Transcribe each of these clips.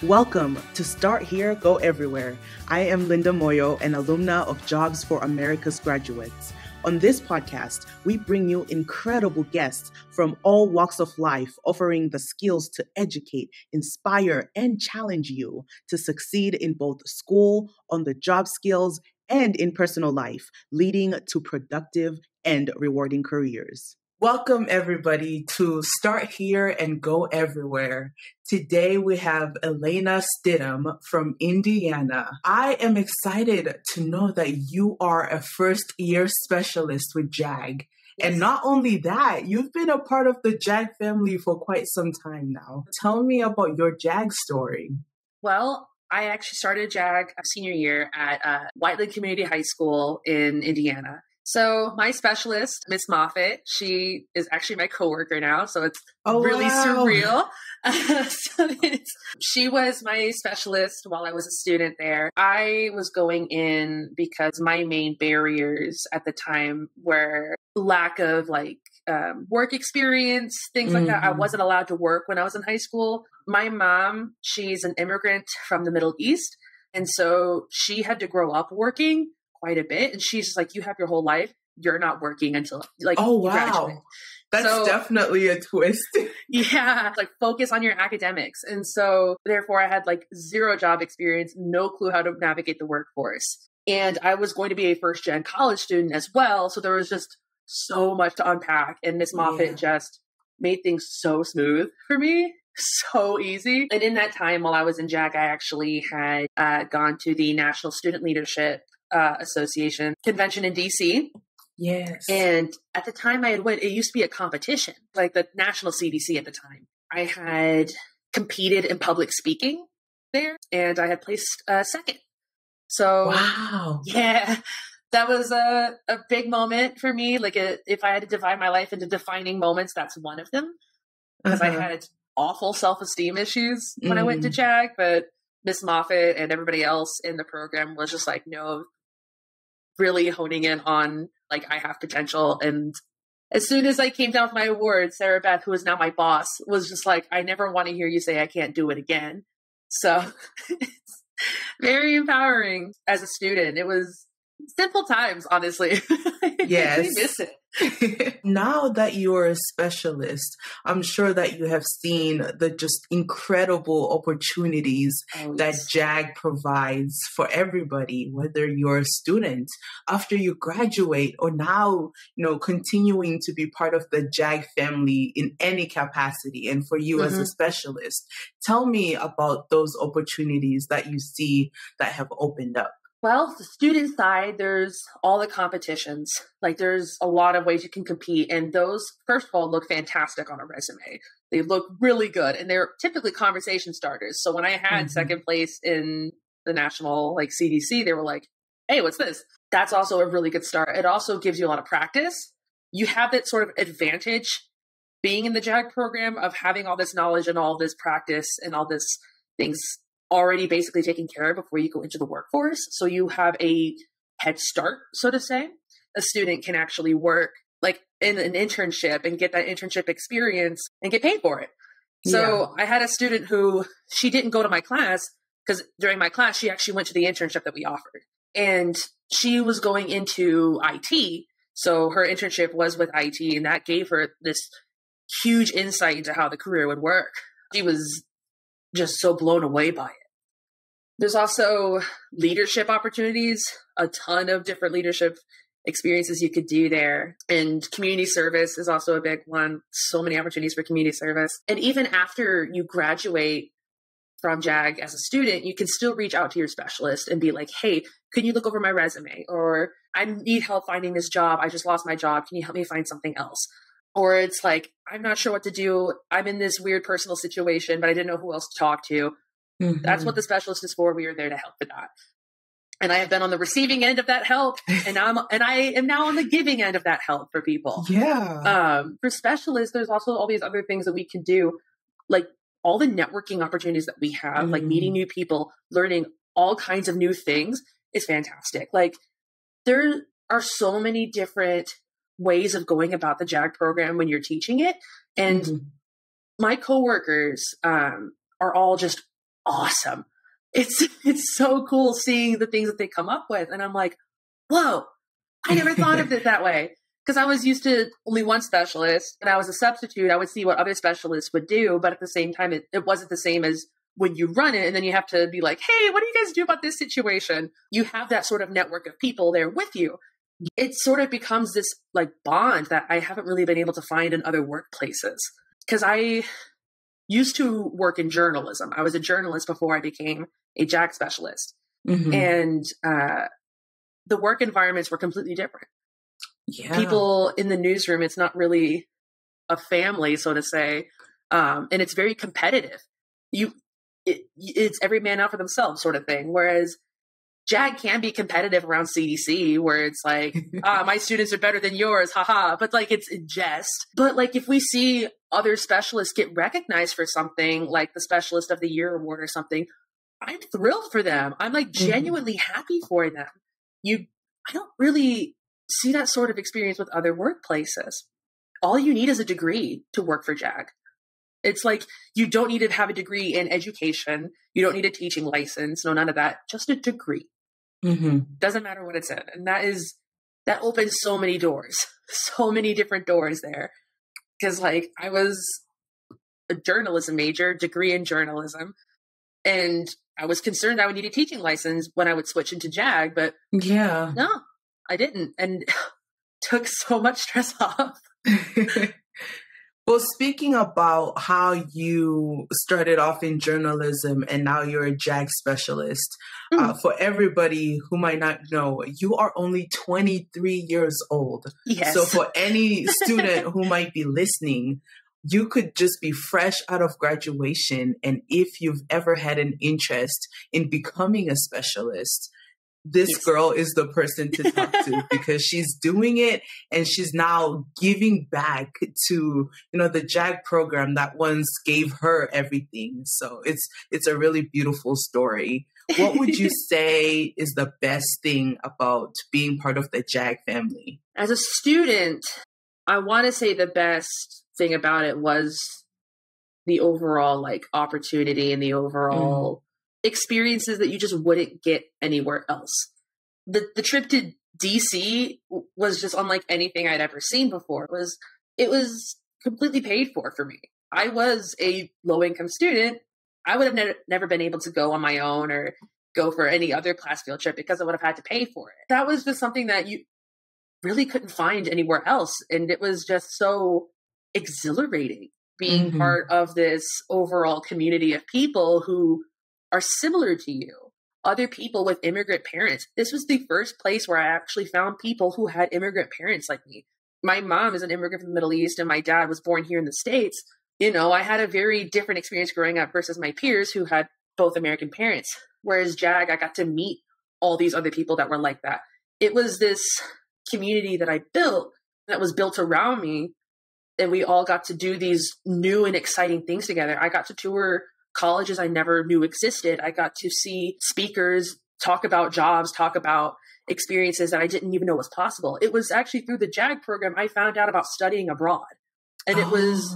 Welcome to Start Here, Go Everywhere. I am Linda Moyo, an alumna of Jobs for America's Graduates. On this podcast, we bring you incredible guests from all walks of life, offering the skills to educate, inspire, and challenge you to succeed in both school, on the job skills, and in personal life, leading to productive and rewarding careers. Welcome, everybody, to Start Here and Go Everywhere. Today, we have Elena Stidham from Indiana. I am excited to know that you are a first-year specialist with JAG. Yes. And not only that, you've been a part of the JAG family for quite some time now. Tell me about your JAG story. Well, I actually started JAG senior year at Whiteland Community High School in Indiana. So my specialist, Miss Moffitt, she is actually my coworker now, so it's really surreal. She was my specialist while I was a student there. I was going in because my main barriers at the time were lack of work experience, things like that. I wasn't allowed to work when I was in high school. My mom, she's an immigrant from the Middle East, and so she had to grow up working quite a bit. And she's just like, you have your whole life, you're not working until you graduate. That's definitely a twist. Yeah. Focus on your academics. And so therefore I had zero job experience, no clue how to navigate the workforce. And I was going to be a first gen college student as well. So there was just so much to unpack. And Miss Moffitt just made things so smooth for me. So easy. And in that time while I was in JAG, I actually had gone to the National Student Leadership Association convention in DC. Yes. And at the time I had went, it used to be a competition, like the national CDC at the time. I had competed in public speaking there and I had placed second. So wow. Yeah, that was a big moment for me. If I had to divide my life into defining moments, that's one of them. Because I had awful self-esteem issues when I went to JAG, but Miss Moffitt and everybody else in the program was just no, really honing in on I have potential. And as soon as I came down with my award, Sarah Beth, who is now my boss, was just I never want to hear you say I can't do it again. So it's very empowering as a student. It was simple times, honestly. Yes. I miss it. Now that you're a specialist, I'm sure that you have seen the just incredible opportunities that JAG provides for everybody, whether you're a student after you graduate or now, continuing to be part of the JAG family in any capacity. And for you as a specialist, tell me about those opportunities that you see that have opened up. Well, the student side, there's all the competitions. There's a lot of ways you can compete. And those, first of all, look fantastic on a resume. They look really good. And they're typically conversation starters. So when I had second place in the national CDC, they were like, hey, what's this? That's also a really good start. It also gives you a lot of practice. You have that sort of advantage being in the JAG program of having all this knowledge and all this practice and all this things already basically taken care of before you go into the workforce. So you have a head start, so to say. A student can actually work in an internship and get that internship experience and get paid for it. So I had a student who, she didn't go to my class because during my class, she actually went to the internship that we offered. And she was going into IT. So her internship was with IT, and that gave her this huge insight into how the career would work. She was just so blown away by it. There's also leadership opportunities, a ton of different leadership experiences you could do there. And community service is also a big one. So many opportunities for community service. And even after you graduate from JAG as a student, you can still reach out to your specialist and be like, hey, can you look over my resume? Or I need help finding this job. I just lost my job. Can you help me find something else? Or it's I'm not sure what to do. I'm in this weird personal situation, but I didn't know who else to talk to. That's what the specialist is for. We are there to help with that. And I have been on the receiving end of that help, and I am now on the giving end of that help for people. Yeah. For specialists, there's also all these other things that we can do, all the networking opportunities that we have, meeting new people, learning all kinds of new things is fantastic. There are so many different ways of going about the JAG program when you're teaching it. And my coworkers are all just awesome. It's so cool seeing the things that they come up with. And I'm like, whoa, I never thought of it that way. Because I was used to only one specialist, and I was a substitute. I would see what other specialists would do, but at the same time, it wasn't the same as when you run it, and then you have to be like, hey, what do you guys do about this situation? You have that sort of network of people there with you. It sort of becomes this like bond that I haven't really been able to find in other workplaces. Because I used to work in journalism. I was a journalist before I became a JAG specialist. Mm-hmm. And the work environments were completely different. Yeah. People in the newsroom, it's not really a family, so to say. And it's very competitive. It's every man out for themselves sort of thing. Whereas JAG can be competitive around CDC, where it's like, my students are better than yours, haha. But like, it's in jest. But like, if we see other specialists get recognized for something, like the Specialist of the Year award or something, I'm thrilled for them. I'm like genuinely happy for them. I don't really see that sort of experience with other workplaces. All you need is a degree to work for JAG. It's like, you don't need to have a degree in education. You don't need a teaching license. No, none of that. Just a degree. Doesn't matter what it's in. And that opens so many doors, so many different doors there. Because like, I was a journalism major, degree in journalism. And I was concerned I would need a teaching license when I would switch into JAG, but yeah, no, I didn't. And took so much stress off. Well, speaking about how you started off in journalism and now you're a JAG specialist, for everybody who might not know, you are only 23 years old. Yes. So for any student who might be listening, you could just be fresh out of graduation. And if you've ever had an interest in becoming a specialist, this girl is the person to talk to because she's doing it and she's now giving back to, the JAG program that once gave her everything. So it's a really beautiful story. What would you say is the best thing about being part of the JAG family? As a student, I want to say the best thing about it was the overall like opportunity and the overall experiences that you just wouldn't get anywhere else. The trip to DC was just unlike anything I'd ever seen before. It was completely paid for me. I was a low income student. I would have never been able to go on my own or go for any other class field trip because I would have had to pay for it. That was just something that you really couldn't find anywhere else. And it was just so exhilarating being part of this overall community of people who are similar to you, other people with immigrant parents. This was the first place where I actually found people who had immigrant parents like me. My mom is an immigrant from the Middle East and my dad was born here in the States. I had a very different experience growing up versus my peers who had both American parents. Whereas JAG, I got to meet all these other people that were like that. It was this community that I built that was built around me. And we all got to do these new and exciting things together. I got to tour colleges I never knew existed. I got to see speakers talk about jobs, talk about experiences that I didn't even know was possible. It was actually through the JAG program I found out about studying abroad. And it was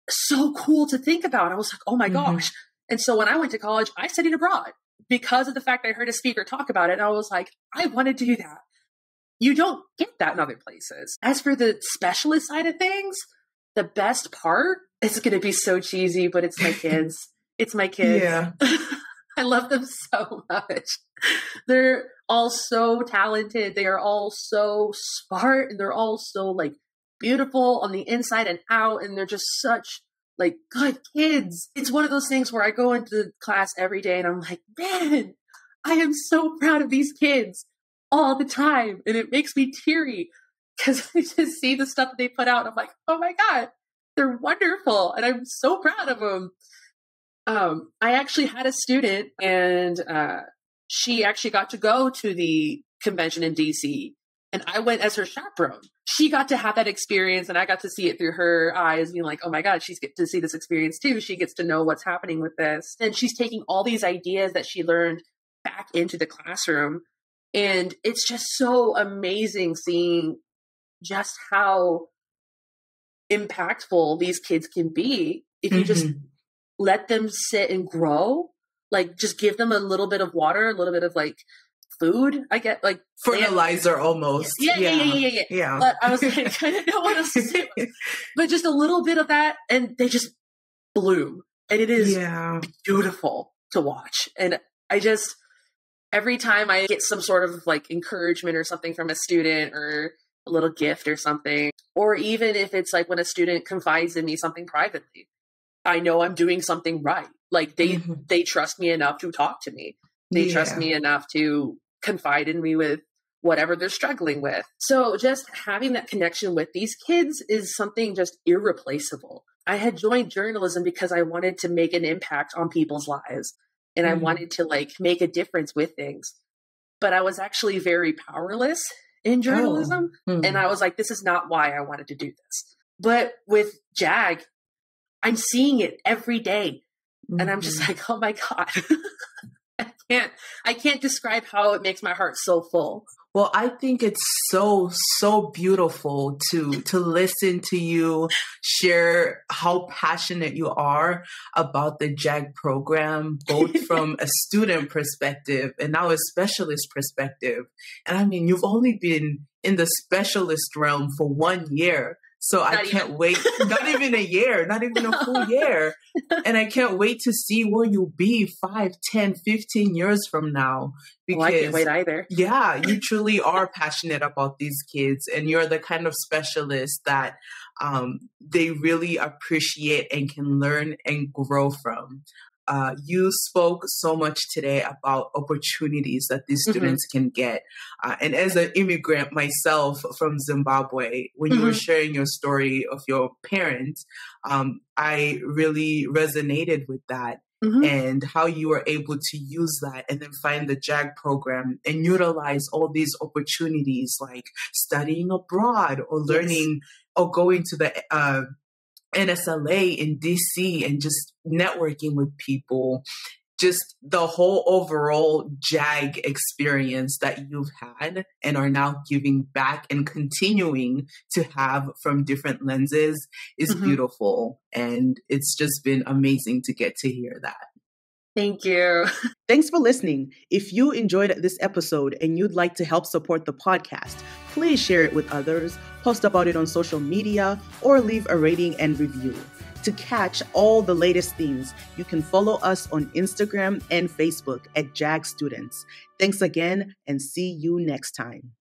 so cool to think about. I was like, oh my gosh. And so when I went to college, I studied abroad because of the fact I heard a speaker talk about it. And I was like, I want to do that. You don't get that in other places. As for the specialist side of things, the best part is going to be so cheesy, but it's my kids. It's my kids. Yeah. I love them so much. They're all so talented. They are all so smart and they're all so like beautiful on the inside and out. And they're just such like good kids. It's one of those things where I go into class every day and I'm like, man, I am so proud of these kids all the time. And it makes me teary because I just see the stuff that they put out. And I'm like, oh my God, they're wonderful. And I'm so proud of them. I actually had a student and she actually got to go to the convention in DC and I went as her chaperone. She got to have that experience and I got to see it through her eyes being like, oh my God, she's get to see this experience too. She gets to know what's happening with this. And she's taking all these ideas that she learned back into the classroom. And it's just so amazing seeing just how impactful these kids can be if you just let them sit and grow like just give them a little bit of water, a little bit of like food. I get like fertilizer almost. Yeah. But I was like, I didn't know what else to say. But just a little bit of that, and they just bloom. And it is beautiful to watch. And I just, every time I get some sort of like encouragement or something from a student or a little gift or something, or even if it's like when a student confides in me something privately, I know I'm doing something right. Like they trust me enough to talk to me. They trust me enough to confide in me with whatever they're struggling with. So just having that connection with these kids is something just irreplaceable. I had joined journalism because I wanted to make an impact on people's lives and I wanted to like make a difference with things. But I was actually very powerless in journalism. And I was like, this is not why I wanted to do this. But with JAG, I'm seeing it every day. And I'm just like, oh my God. I can't describe how it makes my heart so full. Well, I think it's so beautiful to listen to you share how passionate you are about the JAG program, both from a student perspective and now a specialist perspective. And I mean, you've only been in the specialist realm for 1 year. So I can't wait, not even a year, not even a full year. And I can't wait to see where you'll be 5, 10, 15 years from now. Because I can't wait either. Yeah, you truly are passionate about these kids and you're the kind of specialist that they really appreciate and can learn and grow from. You spoke so much today about opportunities that these students can get. And as an immigrant myself from Zimbabwe, when you were sharing your story of your parents, I really resonated with that and how you were able to use that and then find the JAG program and utilize all these opportunities like studying abroad or learning or going to the NSLA in DC and just networking with people, just the whole overall JAG experience that you've had and are now giving back and continuing to have from different lenses is beautiful. And it's just been amazing to get to hear that. Thank you. Thanks for listening. If you enjoyed this episode and you'd like to help support the podcast, please share it with others, post about it on social media, or leave a rating and review. To catch all the latest things, you can follow us on Instagram and Facebook at JAG Students. Thanks again and see you next time.